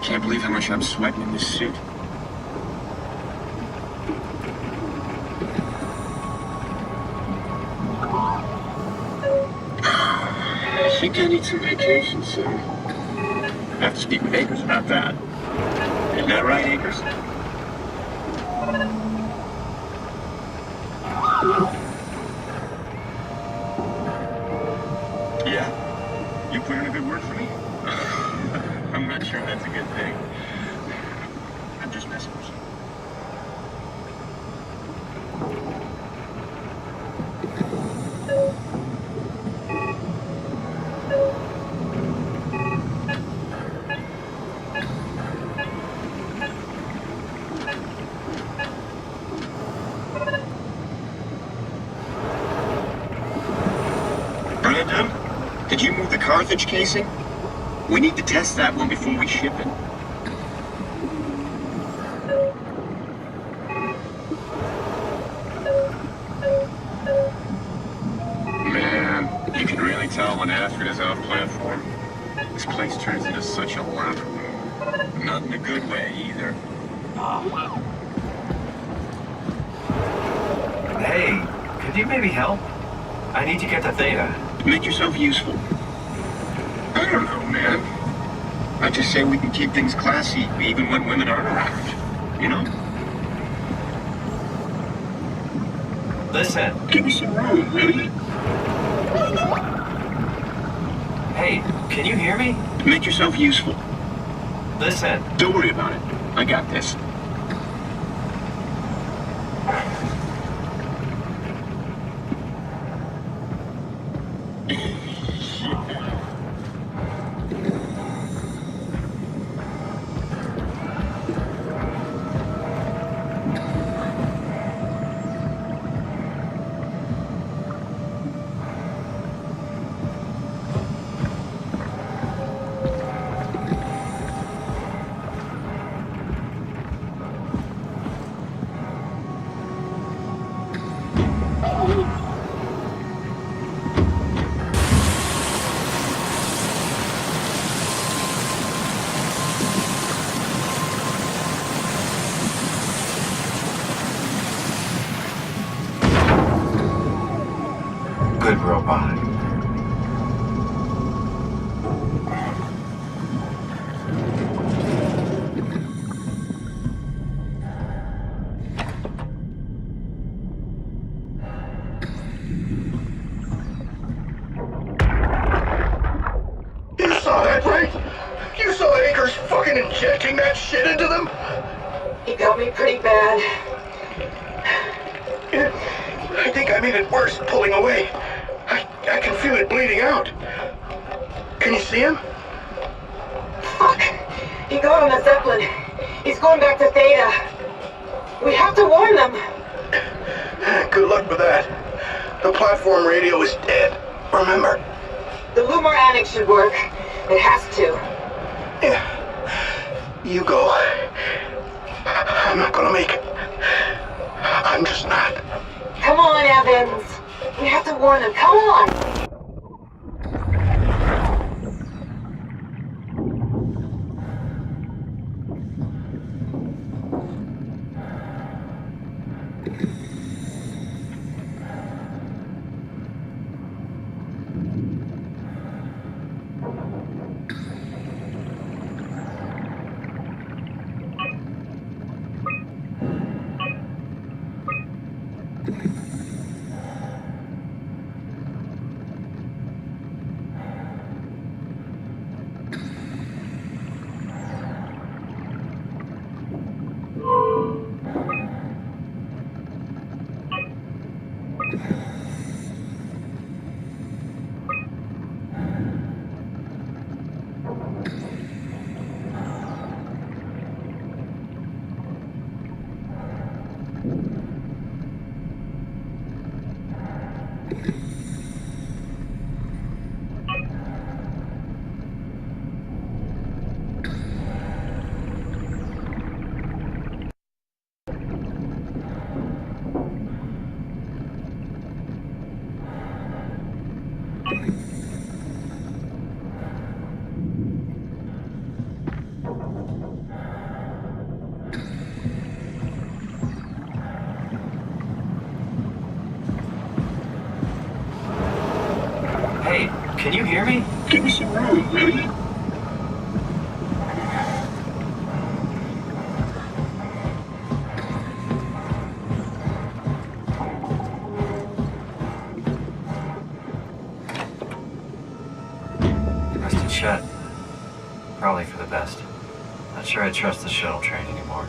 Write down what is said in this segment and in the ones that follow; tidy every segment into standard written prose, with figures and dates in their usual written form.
Can't believe how much I'm sweating in this suit. I think I need some vacation soon. I have to speak with Akers about that. Isn't that right, Akers? Yeah? You put in a good word for me? I'm not sure that's a good thing. I'm just messing with you. Brandon, did you move the Carthage casing? We need to test that one before we ship it. Man, you can really tell when Astrid is off platform. This place turns into such a locker room. Not in a good way, either. Hey, could you maybe help? I need to get to Theta. Make yourself useful. I don't know, man. I just say we can keep things classy, even when women aren't around. You know? Listen. Give me some room, will you? Hey, can you hear me? Make yourself useful. Listen. Don't worry about it. I got this. Good robot. that right? You saw Akers fucking injecting that shit into them? He got me pretty bad. I think I made it worse pulling away. I can feel it bleeding out. Can you see him? Fuck. He got on the Zeppelin. He's going back to Theta. We have to warn them. Good luck with that. The platform radio is dead, remember? The Lumar Annex should work. It has to. Yeah. You go. I'm not gonna make it. I'm just not. Come on, Evans. We have to warn them. Come on. Hey, can you hear me? Give me some room, will you? Rusted shut. Probably for the best. Not sure I trust the shuttle train anymore.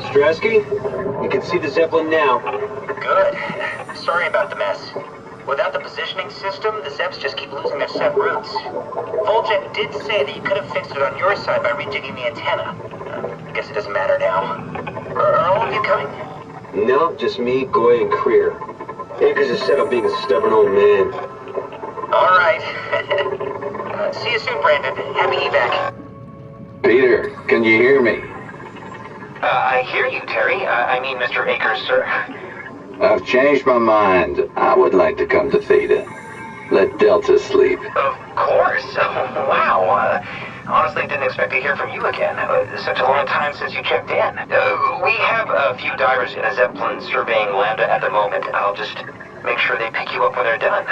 Strasky, you can see the Zeppelin now. Good. Sorry about the mess. Without the positioning system, the Zeps just keep losing their set routes. Voljet did say that you could have fixed it on your side by rejigging the antenna. I guess it doesn't matter now. Are all of you coming? No, just me, Goy, and Creer. Akers is set up being a stubborn old man. All right. See you soon, Brandon. Happy evac. Peter, can you hear me? I hear you, Terry. I mean, Mr. Akers, sir. I've changed my mind. I would like to come to Theta. Let Delta sleep. Of course. Wow. Honestly, didn't expect to hear from you again. Such a long time since you checked in. We have a few divers in a Zeppelin surveying Lambda at the moment. I'll just make sure they pick you up when they're done.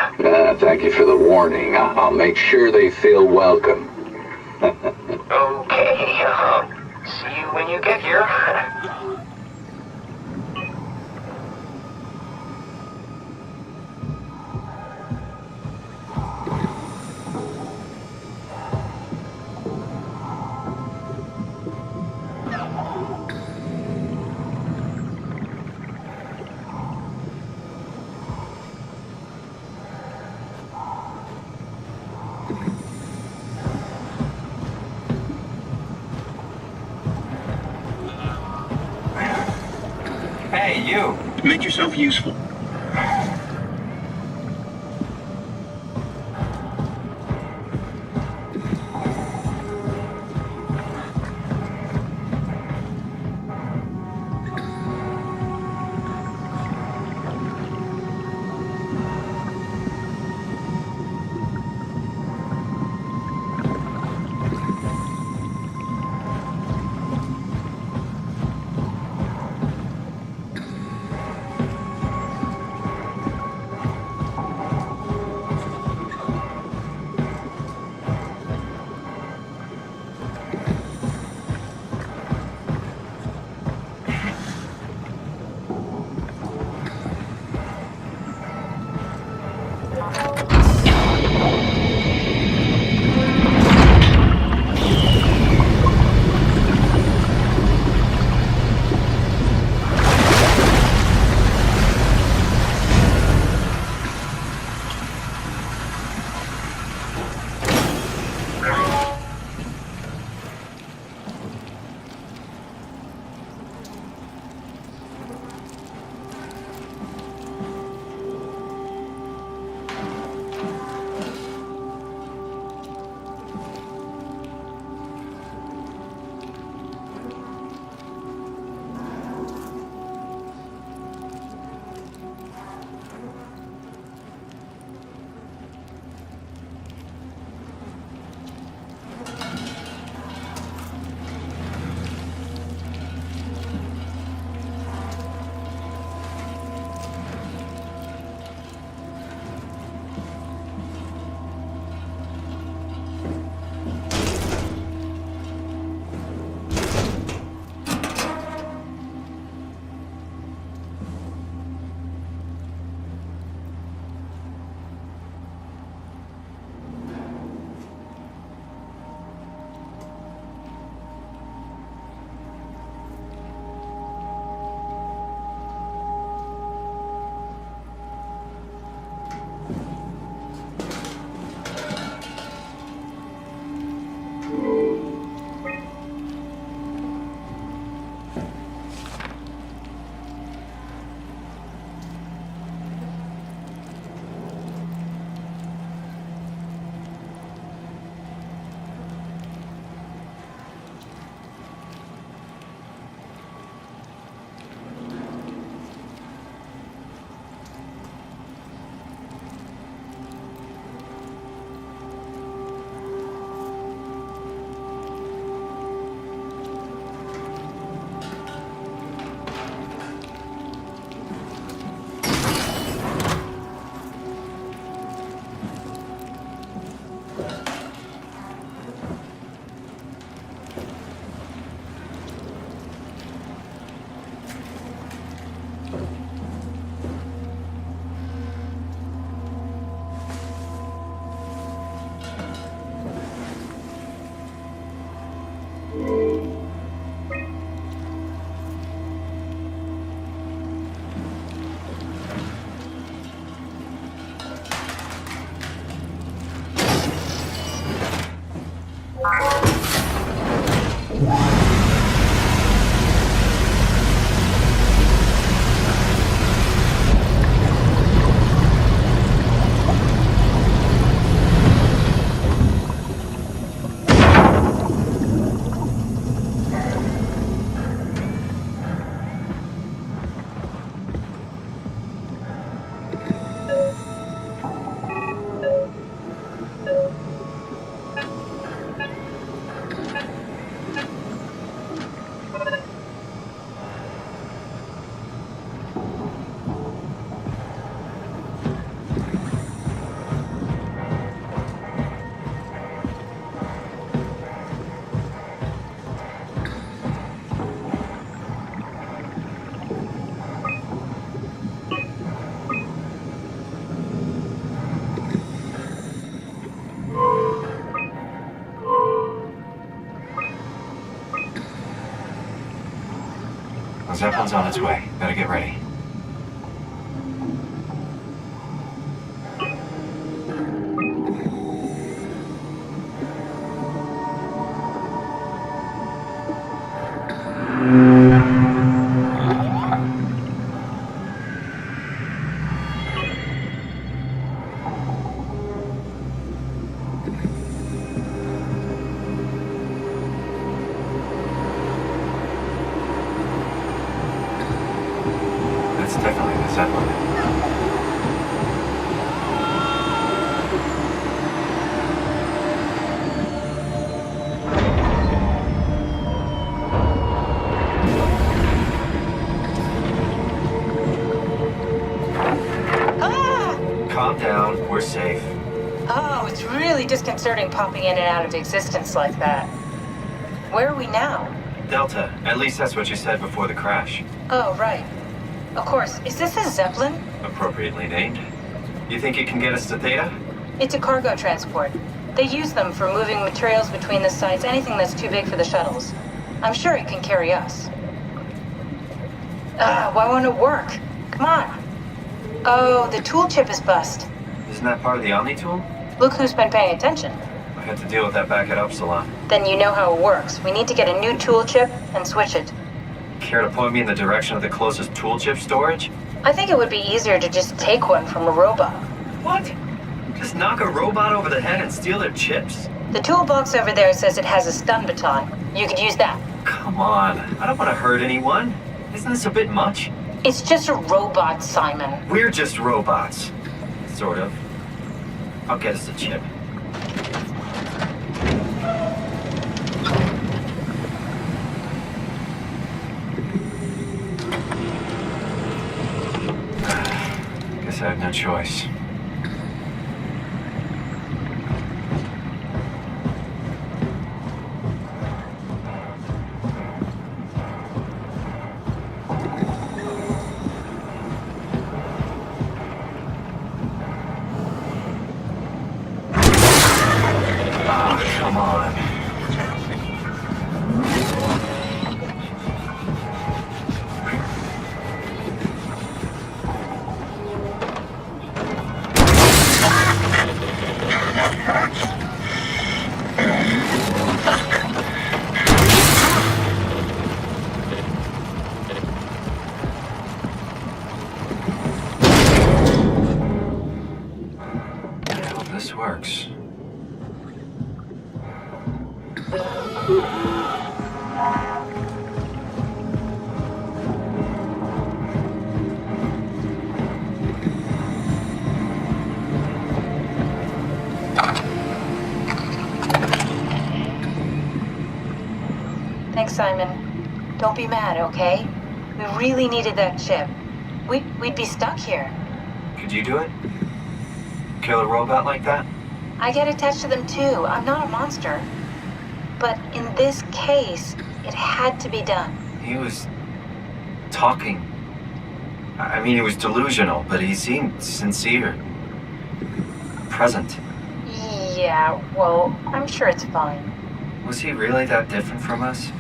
Thank you for the warning. I'll make sure they feel welcome. Okay. See you when you get here. Hey, you! Make yourself useful. The Zeppelin's on its way. Better get ready. That's definitely the Zeppelin. Calm down, we're safe. Oh, it's really disconcerting popping in and out of existence like that. Where are we now? Delta, at least that's what you said before the crash. Oh, right. Of course. Is this a Zeppelin? Appropriately named. You think it can get us to Theta? It's a cargo transport. They use them for moving materials between the sites, anything that's too big for the shuttles. I'm sure it can carry us. Why won't it work? Come on. Oh, the tool chip is bust. Isn't that part of the Omni tool? Look who's been paying attention. I had to deal with that back at Upsilon. Then you know how it works. We need to get a new tool chip and switch it. Care to point me in the direction of the closest tool chip storage? I think it would be easier to just take one from a robot. What? Just knock a robot over the head and steal their chips? The toolbox over there says it has a stun baton. You could use that. Come on, I don't want to hurt anyone. Isn't this a bit much? It's just a robot, Simon. We're just robots. Sort of. I'll get us a chip. Guess I have no choice. Come on. I hope this works. Thanks, Simon. Don't be mad, okay? We really needed that chip. We'd be stuck here. Could you do it? Kill a robot like that? I get attached to them too. I'm not a monster. But in this case, it had to be done. He was talking. I mean, he was delusional, but he seemed sincere. Present. Yeah, well, I'm sure it's fine. Was he really that different from us?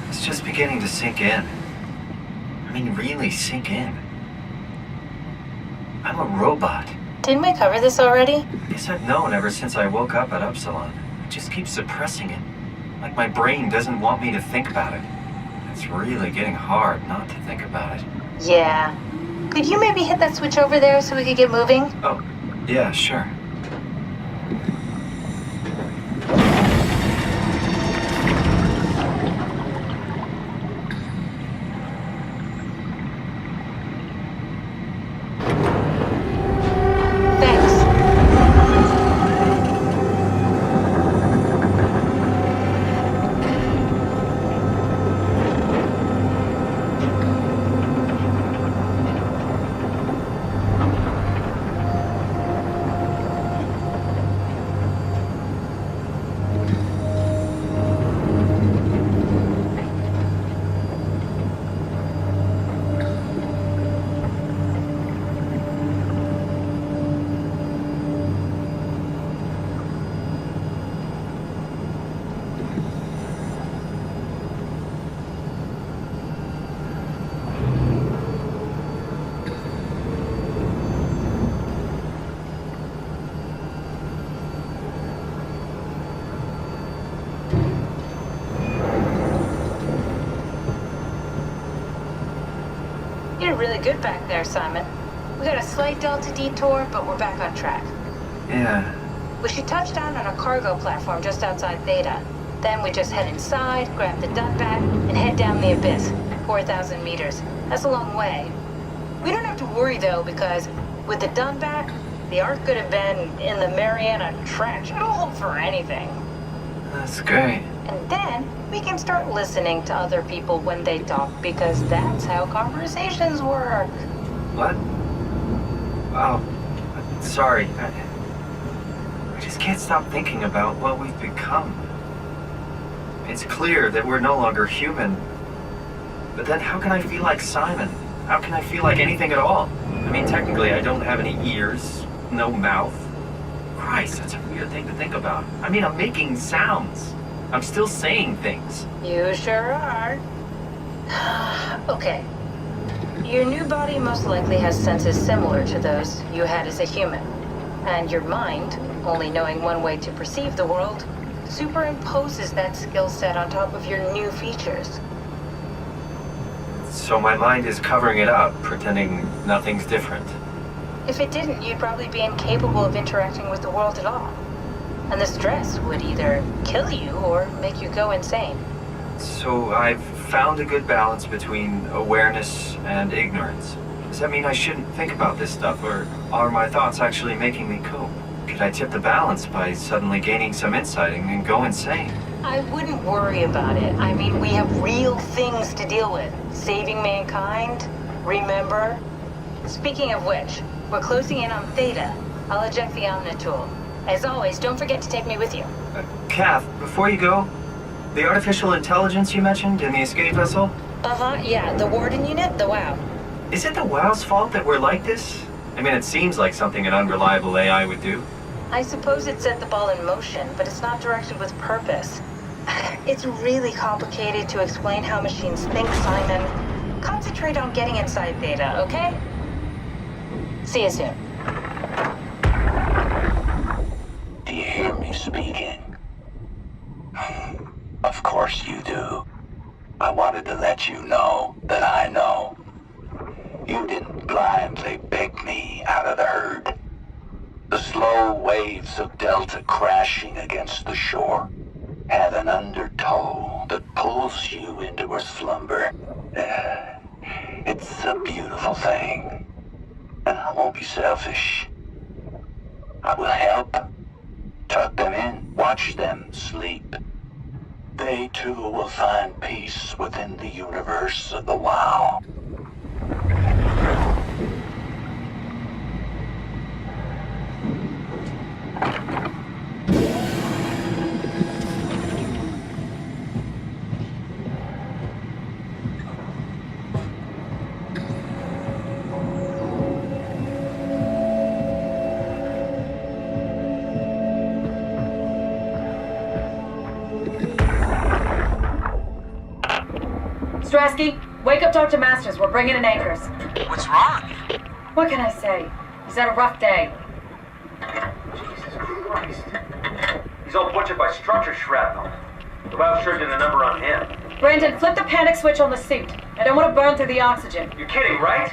It's just beginning to sink in. I mean, really sink in. I'm a robot. Didn't we cover this already? Guess I've known ever since I woke up at Upsilon. I just keep suppressing it. Like my brain doesn't want me to think about it. It's really getting hard not to think about it. Yeah. Could you maybe hit that switch over there so we could get moving? Oh, yeah, sure. You're really good back there, Simon. We got a slight delta detour, but we're back on track. Yeah. We should touch down on a cargo platform just outside Theta. Then we just head inside, grab the Dunbat, and head down the abyss. 4,000 meters. That's a long way. We don't have to worry, though, because with the Dunbat, the Ark could have been in the Mariana Trench. It'll hold for anything. That's great. And then we can start listening to other people when they talk, because that's how conversations work. What? Oh, sorry. I just can't stop thinking about what we've become. It's clear that we're no longer human. But then how can I feel like Simon? How can I feel like anything at all? I mean, technically, I don't have any ears, no mouth. Christ, that's a weird thing to think about. I mean, I'm making sounds. I'm still saying things. You sure are. Okay. Your new body most likely has senses similar to those you had as a human. And your mind, only knowing one way to perceive the world, superimposes that skill set on top of your new features. So my mind is covering it up, pretending nothing's different. If it didn't, you'd probably be incapable of interacting with the world at all. And the stress would either kill you or make you go insane. So I've found a good balance between awareness and ignorance. Does that mean I shouldn't think about this stuff, or are my thoughts actually making me cope? Could I tip the balance by suddenly gaining some insight and go insane? I wouldn't worry about it. I mean, we have real things to deal with. Saving mankind, remember? Speaking of which, we're closing in on Theta. I'll eject the Omnitool. As always, don't forget to take me with you. Kath, before you go, the artificial intelligence you mentioned in the escape vessel? Yeah, the Warden unit, the WOW. Is it the WOW's fault that we're like this? I mean, it seems like something an unreliable AI would do. I suppose it set the ball in motion, but it's not directed with purpose. It's really complicated to explain how machines think, Simon. Concentrate on getting inside Theta, okay? See you soon. Do you hear me speaking? Of course you do. I wanted to let you know that I know. You didn't blindly pick me out of the herd. The slow waves of Delta crashing against the shore have an undertow that pulls you into a slumber. It's a beautiful thing. And I won't be selfish. I will help. Tuck them in. Watch them sleep. They too will find peace within the universe of the WOW. Strasky, wake up Dr. Masters. We're bringing in anchors. What's wrong? What can I say? He's had a rough day. Jesus Christ. He's all butchered by structure shrapnel. About shifting the number on him. Brandon, flip the panic switch on the suit. I don't want to burn through the oxygen. You're kidding, right?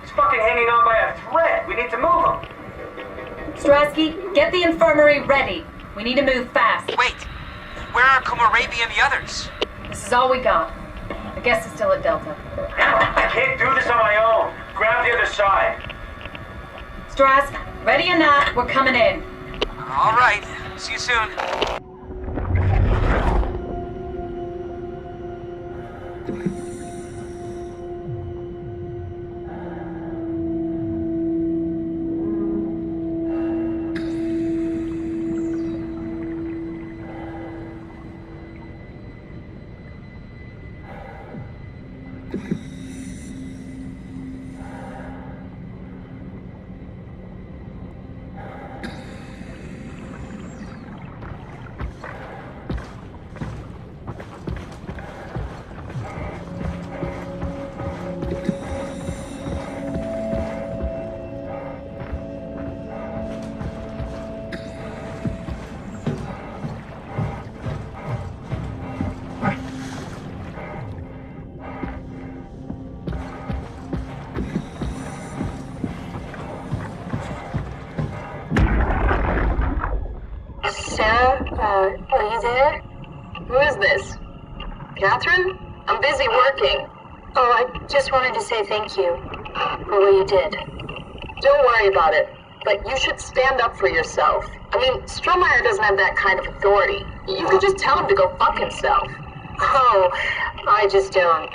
He's fucking hanging on by a thread. We need to move him. Strasky, get the infirmary ready. We need to move fast. Wait, where are Komorabi and the others? This is all we got. I guess it's still at Delta. I can't do this on my own. Grab the other side. Strask, ready or not, we're coming in. All right, see you soon. Sarah, are you there? Who is this? Catherine? I'm busy working. Oh, I just wanted to say thank you for what you did. Don't worry about it, but you should stand up for yourself. I mean, Strohmeyer doesn't have that kind of authority. You could just tell him to go fuck himself. Oh, I just don't.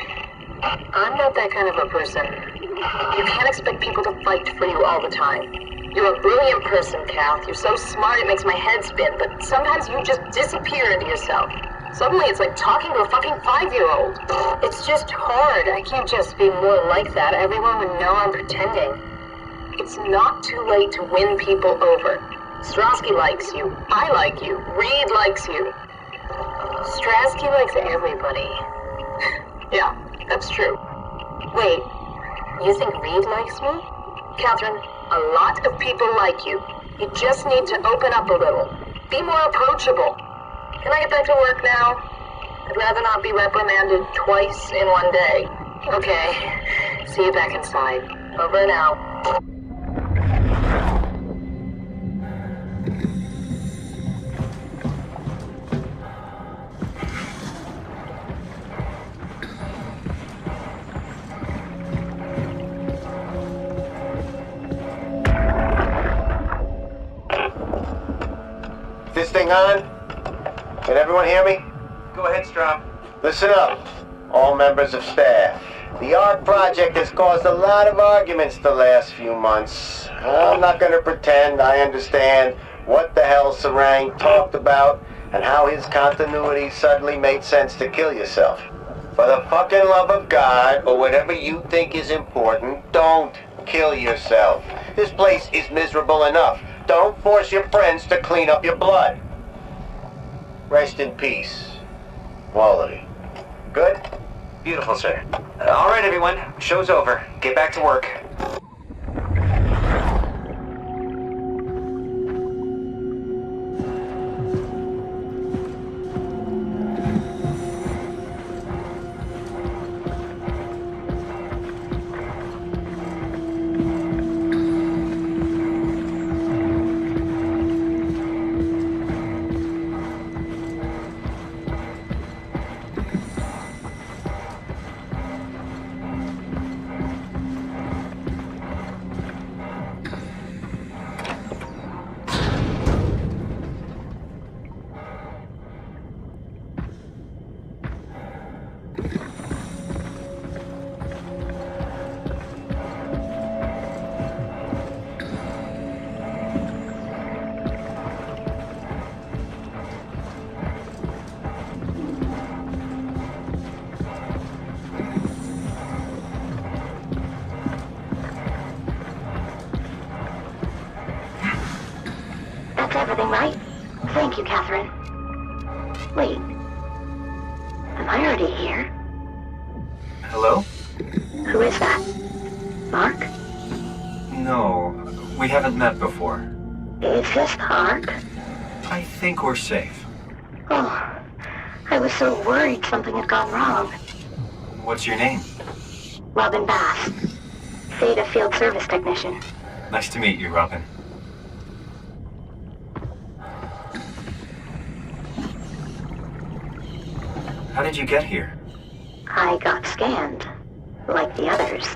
I'm not that kind of a person. You can't expect people to fight for you all the time. You're a brilliant person, Kath. You're so smart it makes my head spin, but sometimes you just disappear into yourself. Suddenly it's like talking to a fucking 5-year-old. It's just hard. I can't just be more like that. Everyone would know I'm pretending. It's not too late to win people over. Strasky likes you. I like you. Reed likes you. Strasky likes everybody. Yeah, that's true. Wait, you think Reed likes me? Catherine, a lot of people like you. You just need to open up a little. Be more approachable. Can I get back to work now? I'd rather not be reprimanded twice in one day. Okay. See you back inside. Over and out. This thing on? Can everyone hear me? Go ahead, Strom. Listen up, all members of staff. The ARC project has caused a lot of arguments the last few months. I'm not going to pretend I understand what the hell Sarang talked about and how his continuity suddenly made sense to kill yourself. For the fucking love of God, or whatever you think is important, don't kill yourself. This place is miserable enough. Don't force your friends to clean up your blood. Rest in peace, all of you. Good? Beautiful, sir. All right, everyone. Show's over. Get back to work. Everything right? Thank you, Catherine. Wait. Am I already here? Hello? Who is that? Mark? No, we haven't met before. Is this the ARC? I think we're safe. Oh, I was so worried something had gone wrong. What's your name? Robin Bass, Theta Field Service Technician. Nice to meet you, Robin. How did you get here? I got scanned, like the others.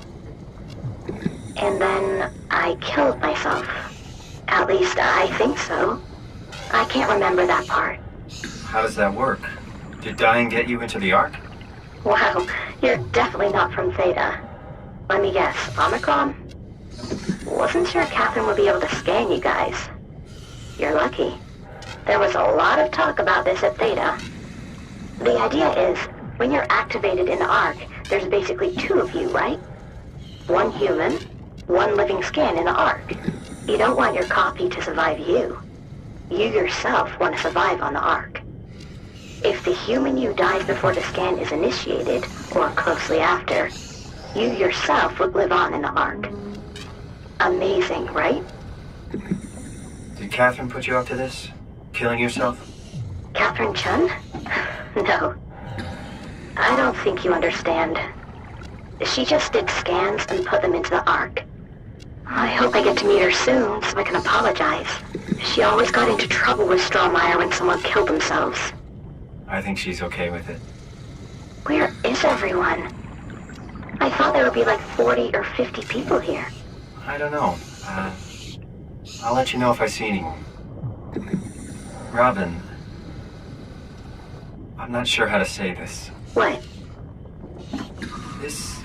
And then I killed myself. At least I think so. I can't remember that part. How does that work? Did dying get you into the Ark? Wow, you're definitely not from Theta. Let me guess, Omicron? Wasn't sure Catherine would be able to scan you guys. You're lucky. There was a lot of talk about this at Theta. The idea is, when you're activated in the Ark, there's basically two of you, right? One human, one living scan in the Ark. You don't want your copy to survive you. You yourself want to survive on the Ark. If the human you dies before the scan is initiated, or closely after, you yourself would live on in the Ark. Amazing, right? Did Catherine put you up to this? Killing yourself? Catherine Chun? No. I don't think you understand. She just did scans and put them into the Ark. I hope I get to meet her soon so I can apologize. She always got into trouble with Strohmeyer when someone killed themselves. I think she's okay with it. Where is everyone? I thought there would be like 40 or 50 people here. I don't know. I'll let you know if I see anyone. Robin, I'm not sure how to say this. What? This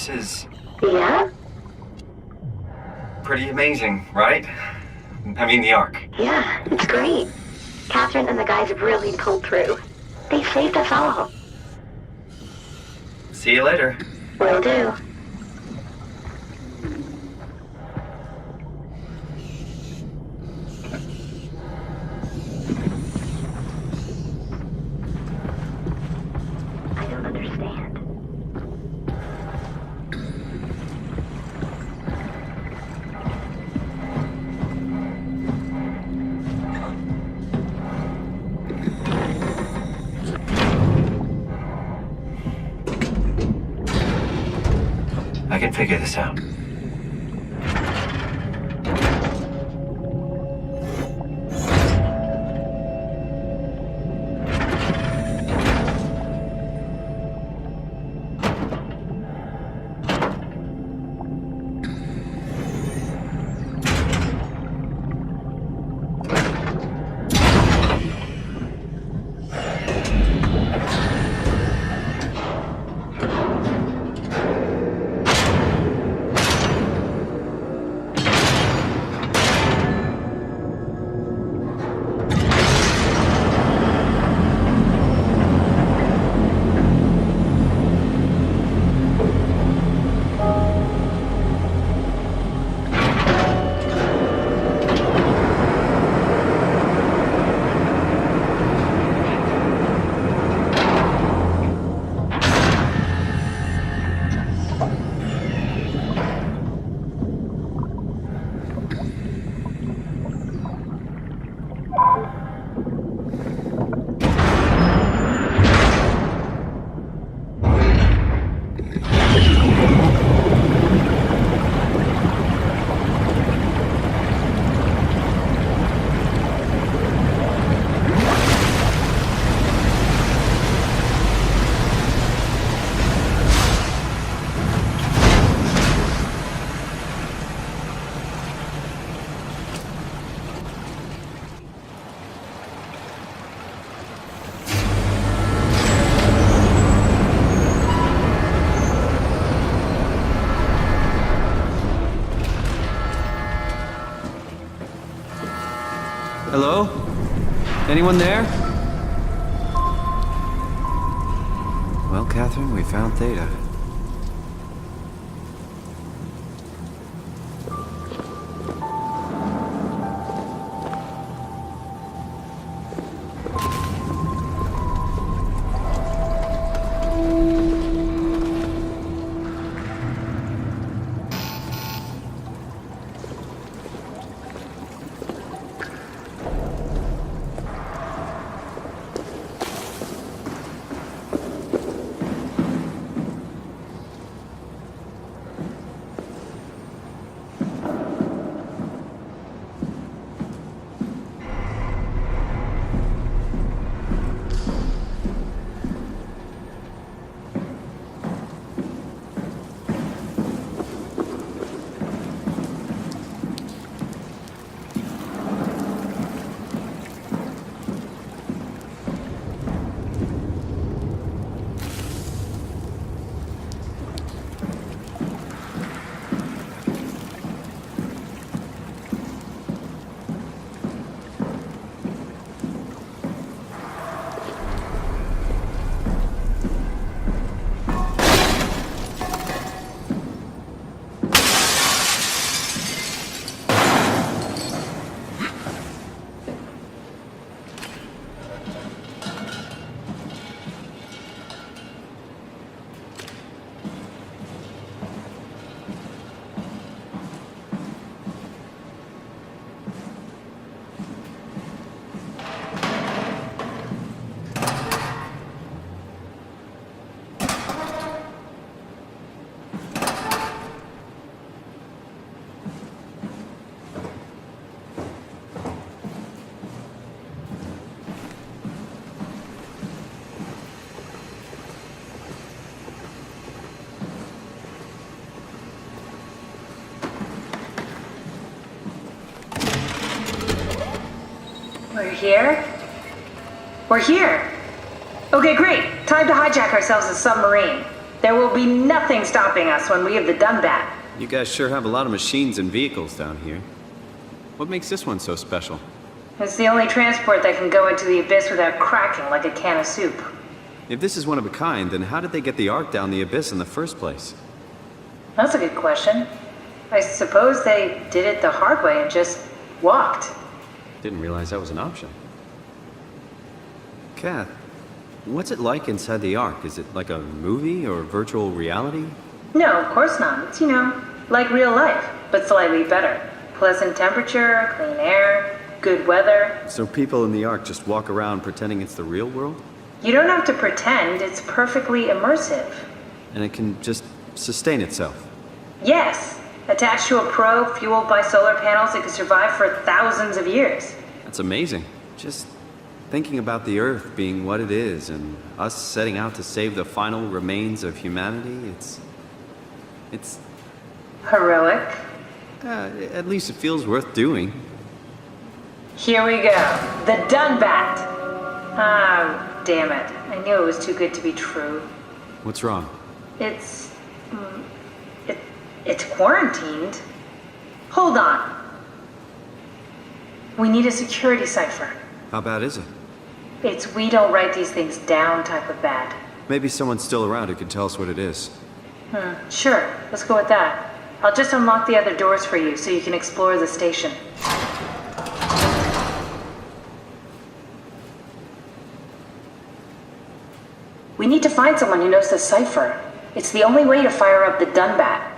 is... Yeah? Pretty amazing, right? I mean, the Ark. Yeah, it's great. Catherine and the guys have really pulled through. They saved us all. See you later. Will do. I don't understand. I can figure this out. Hello? Anyone there? Well, Catherine, we found Theta. We're here? We're here! Okay, great. Time to hijack ourselves a submarine. There will be nothing stopping us when we have the Dunbat. You guys sure have a lot of machines and vehicles down here. What makes this one so special? It's the only transport that can go into the abyss without cracking like a can of soup. If this is one of a kind, then how did they get the Ark down the abyss in the first place? That's a good question. I suppose they did it the hard way and just walked. Didn't realize that was an option. Kath, what's it like inside the Ark? Is it like a movie or virtual reality? No, of course not. It's, like real life, but slightly better. Pleasant temperature, clean air, good weather. So people in the Ark just walk around pretending it's the real world? You don't have to pretend, it's perfectly immersive. And it can just sustain itself? Yes. Attached to a probe fueled by solar panels, it could survive for thousands of years. That's amazing. Just thinking about the Earth being what it is and us setting out to save the final remains of humanity, it's... Heroic. At least it feels worth doing. Here we go. The Dunbat. Ah, damn it. I knew it was too good to be true. What's wrong? It's quarantined. Hold on. We need a security cipher. How bad is it? It's we don't write these things down type of bad. Maybe someone's still around who can tell us what it is. Sure. Let's go with that. I'll just unlock the other doors for you so you can explore the station. We need to find someone who knows the cipher. It's the only way to fire up the Dunbat.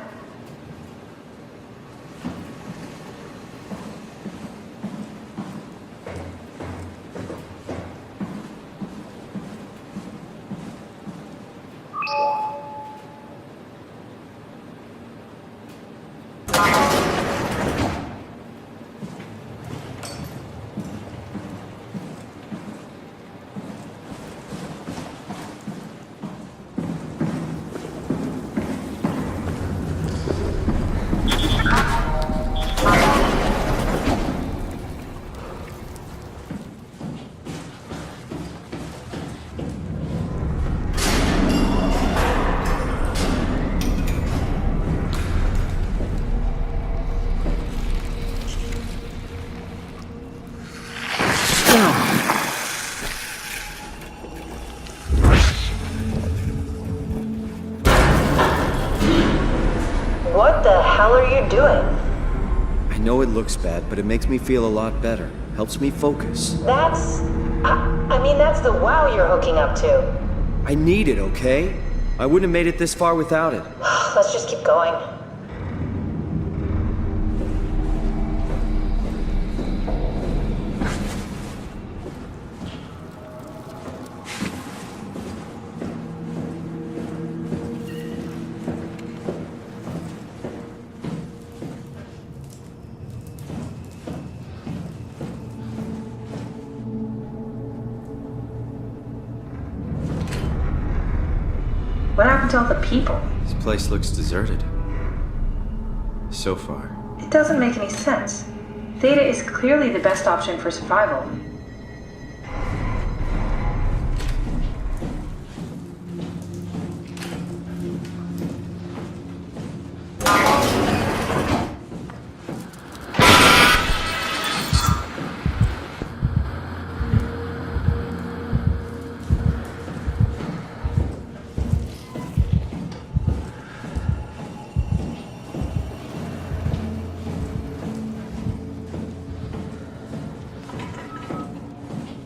What the hell are you doing? I know it looks bad, but it makes me feel a lot better. Helps me focus. That's the wow you're hooking up to. I need it, okay? I wouldn't have made it this far without it. Let's just keep going. What happened to all the people? This place looks deserted. So far. It doesn't make any sense. Theta is clearly the best option for survival.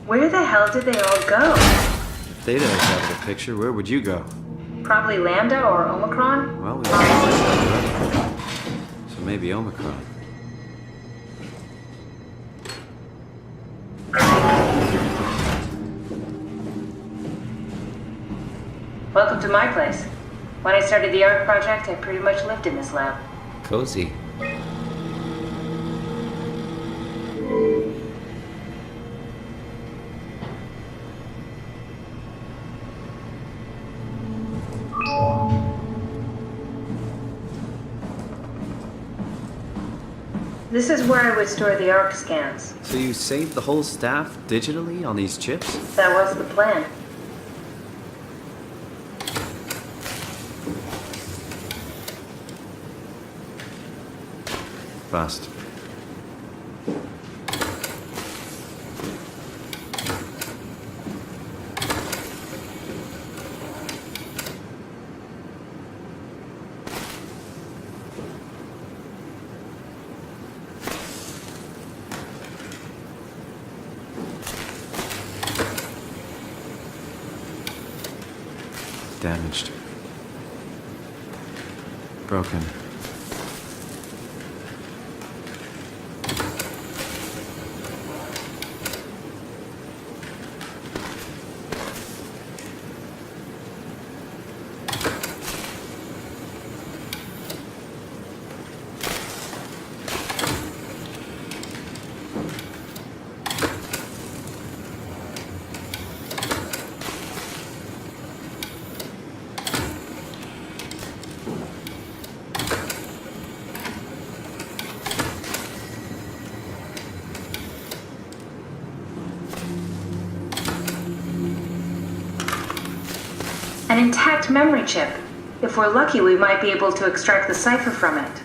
Where the hell did they all go? If Theta is out of the picture, where would you go? Probably Lambda or Omicron? Well, we haven't already. So maybe Omicron. Welcome to my place. When I started the art project, I pretty much lived in this lab. Cozy. This is where I would store the ARC scans. So you saved the whole staff digitally on these chips? That was the plan. Fast. Damaged. Broken. An intact memory chip. If we're lucky, we might be able to extract the cipher from it.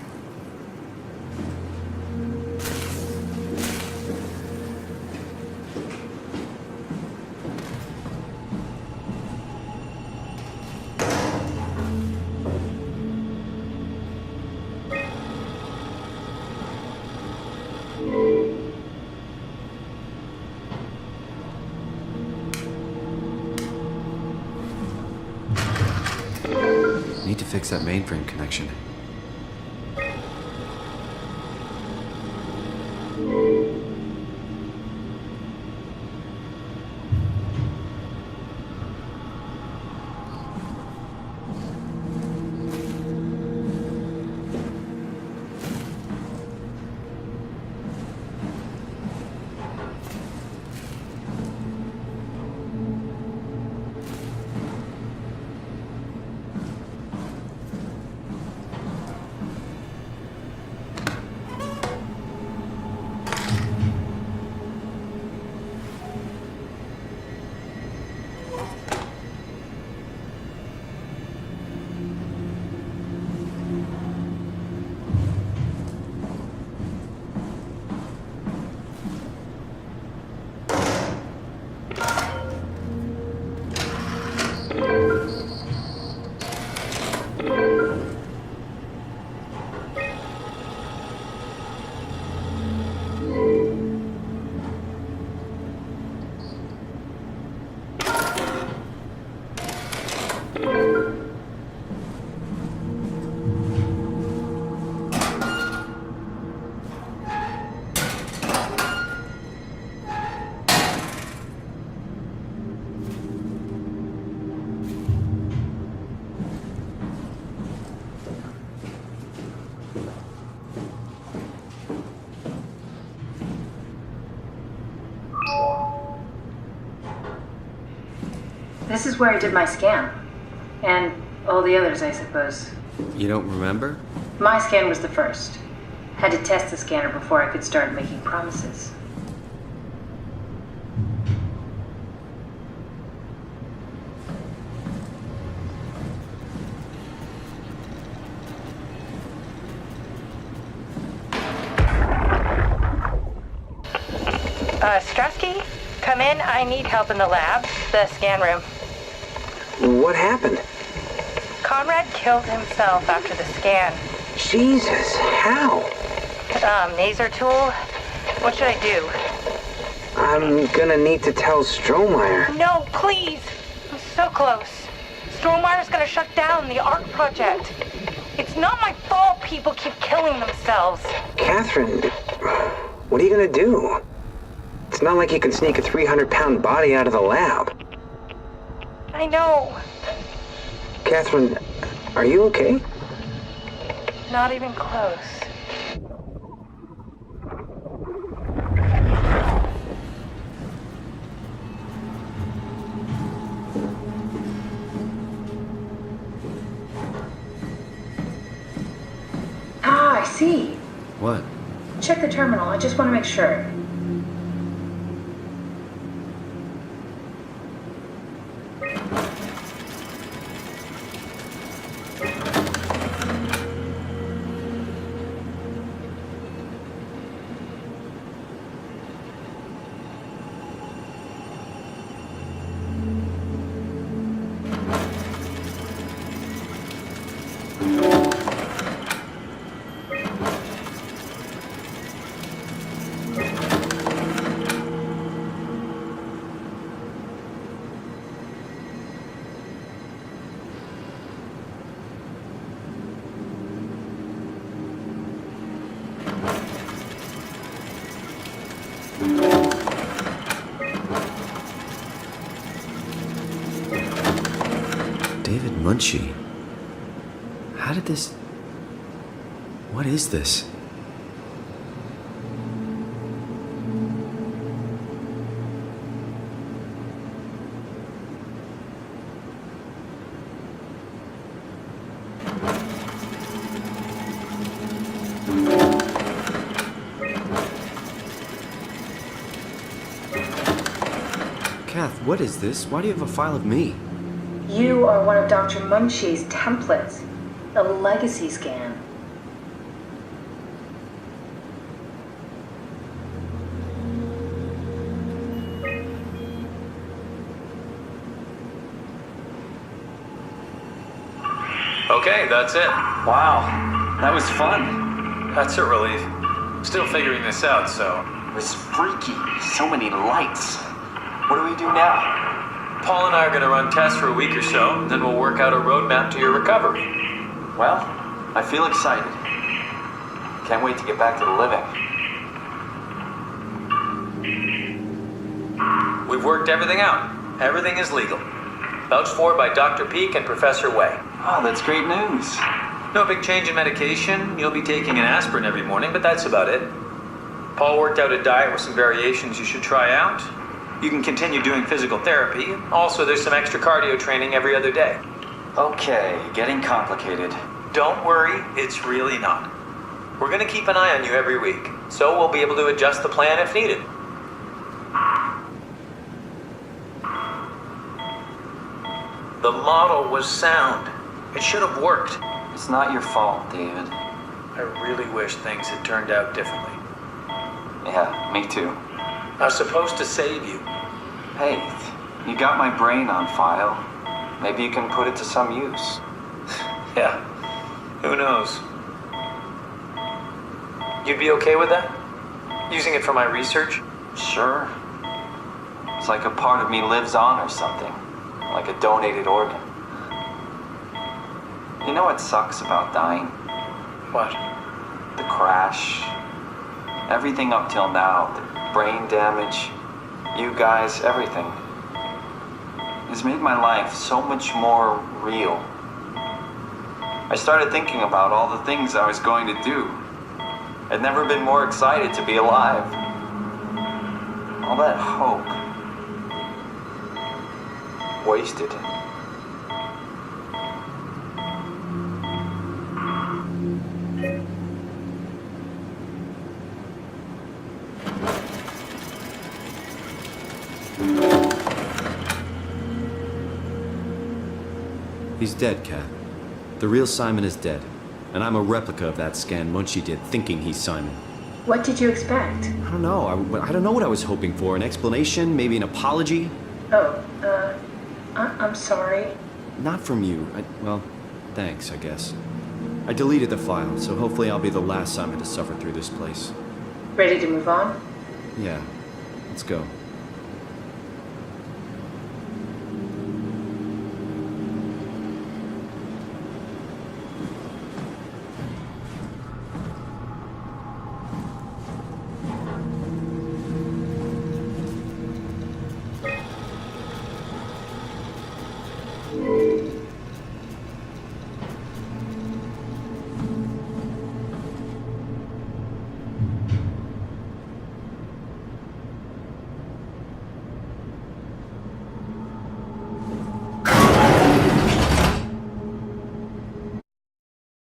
Need to fix that mainframe connection. This is where I did my scan. And all the others, I suppose. You don't remember? My scan was the first. Had to test the scanner before I could start making promises. Strasky, come in. I need help in the lab, the scan room. What happened? Conrad killed himself after the scan. Jesus, how? Maser tool. What should I do? I'm gonna need to tell Strohmeyer. No, please. I'm so close. Strohmeyer's gonna shut down the ARC project. It's not my fault people keep killing themselves. Catherine, what are you gonna do? It's not like you can sneak a 300-pound body out of the lab. I know. Catherine, are you okay? Not even close. Ah, I see. What? Check the terminal. I just want to make sure. David Munchie. How did this... What is this? Kath, what is this? Why do you have a file of me? You are one of Dr. Munchie's templates. A legacy scan. Okay, that's it. Wow, that was fun. That's a relief. Still figuring this out, so... It was freaky. So many lights. What do we do now? Paul and I are going to run tests for a week or so, then we'll work out a roadmap to your recovery. Well, I feel excited. Can't wait to get back to the living. We've worked everything out. Everything is legal. Vouched for by Dr. Peak and Professor Way. Oh, that's great news. No big change in medication. You'll be taking an aspirin every morning, but that's about it. Paul worked out a diet with some variations you should try out. You can continue doing physical therapy. Also, there's some extra cardio training every other day. Okay, getting complicated. Don't worry, it's really not. We're going to keep an eye on you every week, so we'll be able to adjust the plan if needed. The model was sound. It should have worked. It's not your fault, David. I really wish things had turned out differently. Yeah, me too. I was supposed to save you. Hey, you got my brain on file. Maybe you can put it to some use. Yeah, who knows? You'd be okay with that? Using it for my research? Sure. It's like a part of me lives on or something. Like a donated organ. You know what sucks about dying? What? The crash. Everything up till now. The brain damage. You guys, everything. It's made my life so much more real. I started thinking about all the things I was going to do. I'd never been more excited to be alive. All that hope. Wasted. He's dead, Kat. The real Simon is dead. And I'm a replica of that scan Munchie did, thinking he's Simon. What did you expect? I don't know. I don't know what I was hoping for. An explanation? Maybe an apology? Oh, I'm sorry. Not from you. Well, thanks, I guess. I deleted the file, so hopefully I'll be the last Simon to suffer through this place. Ready to move on? Yeah. Let's go.